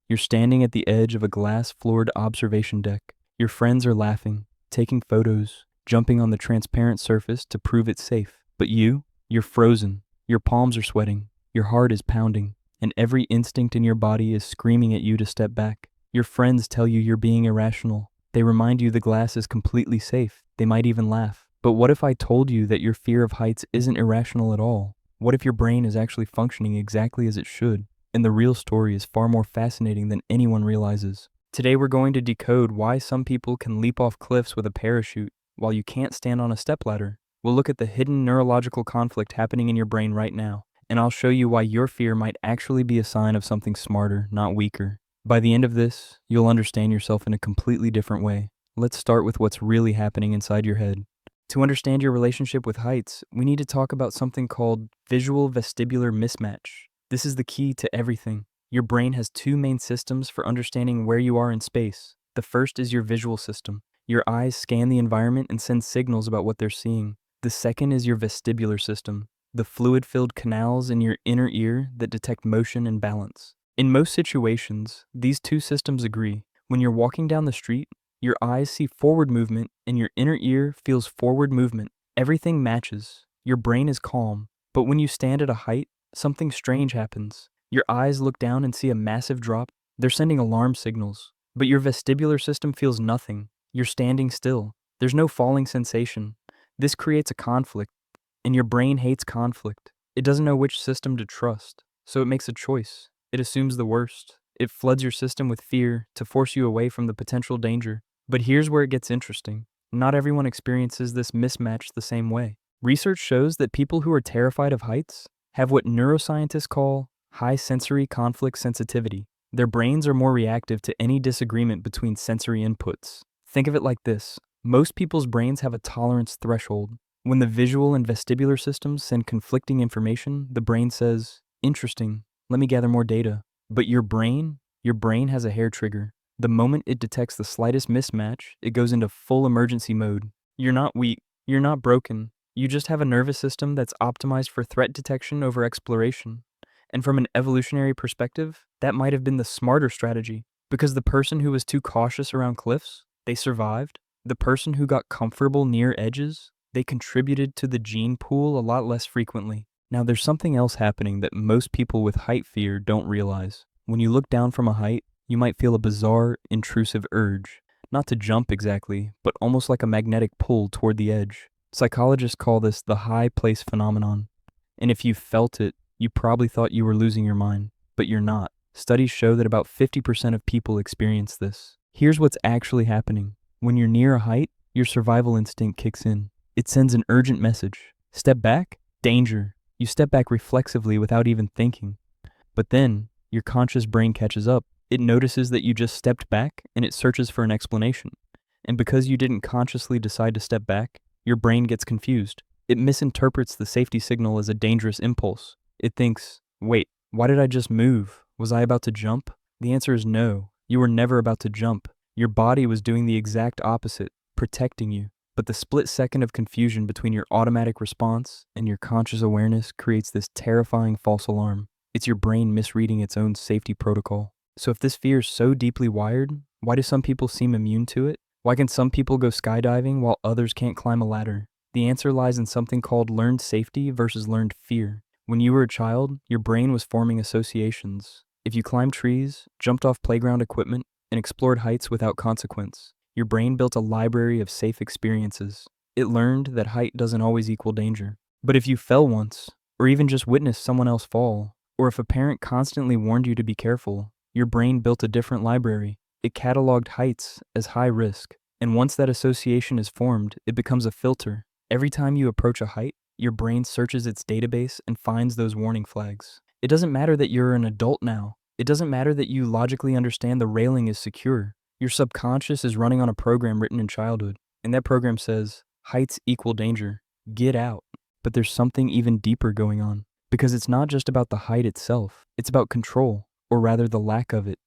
You're standing at the edge of a glass-floored observation deck. Your friends are laughing, taking photos, jumping on the transparent surface to prove it's safe. But you're frozen. Your palms are sweating. Your heart is pounding. And every instinct in your body is screaming at you to step back. Your friends tell you you're being irrational. They remind you the glass is completely safe. They might even laugh. But what if I told you that your fear of heights isn't irrational at all? What if your brain is actually functioning exactly as it should? And the real story is far more fascinating than anyone realizes. Today we're going to decode why some people can leap off cliffs with a parachute while you can't stand on a stepladder. We'll look at the hidden neurological conflict happening in your brain right now, and I'll show you why your fear might actually be a sign of something smarter, not weaker. By the end of this, you'll understand yourself in a completely different way. Let's start with what's really happening inside your head. To understand your relationship with heights, we need to talk about something called visual-vestibular mismatch. This is the key to everything. Your brain has two main systems for understanding where you are in space. The first is your visual system. Your eyes scan the environment and send signals about what they're seeing. The second is your vestibular system, the fluid-filled canals in your inner ear that detect motion and balance. In most situations, these two systems agree. When you're walking down the street, your eyes see forward movement and your inner ear feels forward movement. Everything matches. Your brain is calm. But when you stand at a height, something strange happens. Your eyes look down and see a massive drop. They're sending alarm signals. But your vestibular system feels nothing. You're standing still. There's no falling sensation. This creates a conflict, and your brain hates conflict. It doesn't know which system to trust, so it makes a choice. It assumes the worst. It floods your system with fear to force you away from the potential danger. But here's where it gets interesting. Not everyone experiences this mismatch the same way. Research shows that people who are terrified of heights have what neuroscientists call high sensory conflict sensitivity. Their brains are more reactive to any disagreement between sensory inputs. Think of it like this. Most people's brains have a tolerance threshold. When the visual and vestibular systems send conflicting information, the brain says, "Interesting, let me gather more data." But your brain has a hair trigger. The moment it detects the slightest mismatch, it goes into full emergency mode. You're not weak. You're not broken. You just have a nervous system that's optimized for threat detection over exploration. And from an evolutionary perspective, that might have been the smarter strategy, because the person who was too cautious around cliffs, they survived. The person who got comfortable near edges, they contributed to the gene pool a lot less frequently. Now there's something else happening that most people with height fear don't realize. When you look down from a height, you might feel a bizarre, intrusive urge. Not to jump exactly, but almost like a magnetic pull toward the edge. Psychologists call this the high place phenomenon. And if you felt it, you probably thought you were losing your mind, but you're not. Studies show that about 50% of people experience this. Here's what's actually happening. When you're near a height, your survival instinct kicks in. It sends an urgent message. Step back? Danger. You step back reflexively without even thinking. But then, your conscious brain catches up. It notices that you just stepped back and it searches for an explanation. And because you didn't consciously decide to step back, your brain gets confused. It misinterprets the safety signal as a dangerous impulse. It thinks, wait, why did I just move? Was I about to jump? The answer is no. You were never about to jump. Your body was doing the exact opposite, protecting you. But the split second of confusion between your automatic response and your conscious awareness creates this terrifying false alarm. It's your brain misreading its own safety protocol. So if this fear is so deeply wired, why do some people seem immune to it? Why can some people go skydiving while others can't climb a ladder? The answer lies in something called learned safety versus learned fear. When you were a child, your brain was forming associations. If you climbed trees, jumped off playground equipment, and explored heights without consequence, your brain built a library of safe experiences. It learned that height doesn't always equal danger. But if you fell once, or even just witnessed someone else fall, or if a parent constantly warned you to be careful, your brain built a different library. It cataloged heights as high risk. And once that association is formed, it becomes a filter. Every time you approach a height, your brain searches its database and finds those warning flags. It doesn't matter that you're an adult now. It doesn't matter that you logically understand the railing is secure. Your subconscious is running on a program written in childhood, and that program says, heights equal danger. Get out. But there's something even deeper going on, because it's not just about the height itself. It's about control, or rather the lack of it.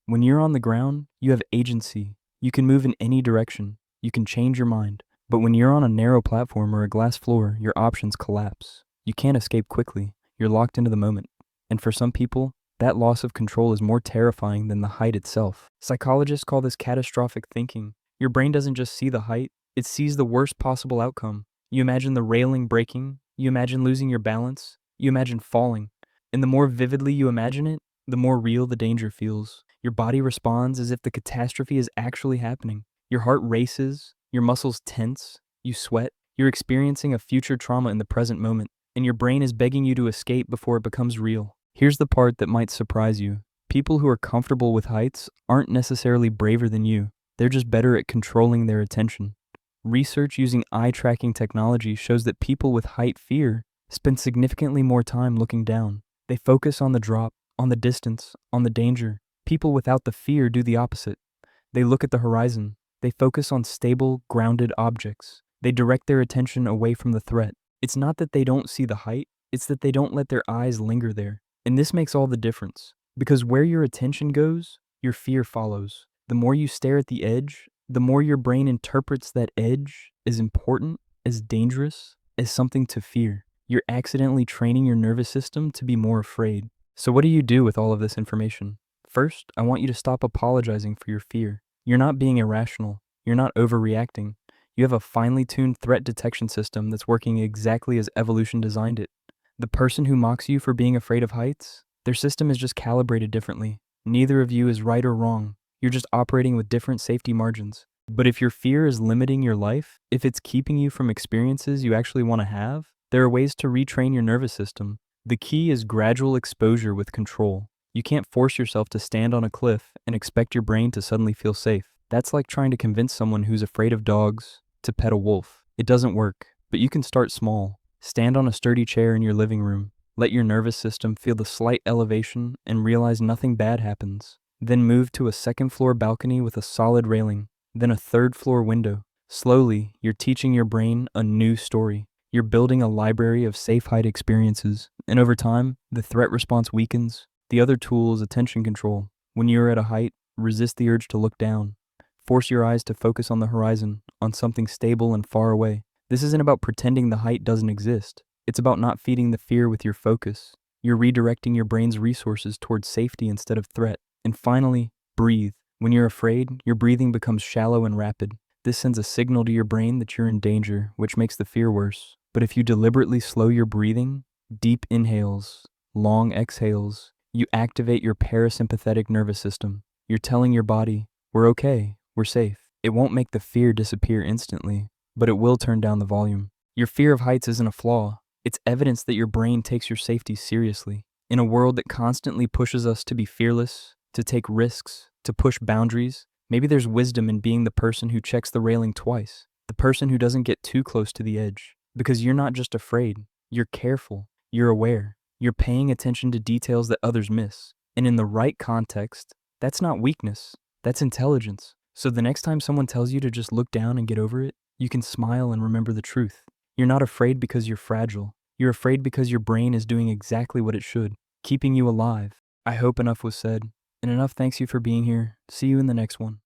When you're on the ground, you have agency. You can move in any direction. You can change your mind. But when you're on a narrow platform or a glass floor, your options collapse. You can't escape quickly. You're locked into the moment. And for some people, That loss of control is more terrifying than the height itself. Psychologists call this catastrophic thinking. Your brain doesn't just see the height, it sees the worst possible outcome. You imagine the railing breaking, you imagine losing your balance, you imagine falling. And the more vividly you imagine it, the more real the danger feels. Your body responds as if the catastrophe is actually happening. Your heart races, your muscles tense, you sweat. You're experiencing a future trauma in the present moment, and your brain is begging you to escape before it becomes real. Here's the part that might surprise you. People who are comfortable with heights aren't necessarily braver than you. They're just better at controlling their attention. Research using eye-tracking technology shows that people with height fear spend significantly more time looking down. They focus on the drop, on the distance, on the danger. People without the fear do the opposite. They look at the horizon. They focus on stable, grounded objects. They direct their attention away from the threat. It's not that they don't see the height, it's that they don't let their eyes linger there. And this makes all the difference. Because where your attention goes, your fear follows. The more you stare at the edge, the more your brain interprets that edge as important, as dangerous, as something to fear. You're accidentally training your nervous system to be more afraid. So what do you do with all of this information? First, I want you to stop apologizing for your fear. You're not being irrational. You're not overreacting. You have a finely tuned threat detection system that's working exactly as evolution designed it. The person who mocks you for being afraid of heights, their system is just calibrated differently. Neither of you is right or wrong. You're just operating with different safety margins. But if your fear is limiting your life, if it's keeping you from experiences you actually want to have, there are ways to retrain your nervous system. The key is gradual exposure with control. You can't force yourself to stand on a cliff and expect your brain to suddenly feel safe. That's like trying to convince someone who's afraid of dogs to pet a wolf. It doesn't work, but you can start small. Stand on a sturdy chair in your living room. Let your nervous system feel the slight elevation and realize nothing bad happens. Then move to a second-floor balcony with a solid railing, then a third-floor window. Slowly, you're teaching your brain a new story. You're building a library of safe height experiences, and over time, the threat response weakens. The other tool is attention control. When you're at a height, resist the urge to look down. Force your eyes to focus on the horizon, on something stable and far away. This isn't about pretending the height doesn't exist. It's about not feeding the fear with your focus. You're redirecting your brain's resources towards safety instead of threat. And finally, breathe. When you're afraid, your breathing becomes shallow and rapid. This sends a signal to your brain that you're in danger, which makes the fear worse. But if you deliberately slow your breathing, deep inhales, long exhales, you activate your parasympathetic nervous system. You're telling your body, we're okay, we're safe. It won't make the fear disappear instantly, but it will turn down the volume. Your fear of heights isn't a flaw. It's evidence that your brain takes your safety seriously. In a world that constantly pushes us to be fearless, to take risks, to push boundaries, maybe there's wisdom in being the person who checks the railing twice, the person who doesn't get too close to the edge. Because you're not just afraid, you're careful, you're aware, you're paying attention to details that others miss. And in the right context, that's not weakness, that's intelligence. So the next time someone tells you to just look down and get over it, you can smile and remember the truth. You're not afraid because you're fragile. You're afraid because your brain is doing exactly what it should, keeping you alive. I hope enough was said. And enough thanks you for being here. See you in the next one.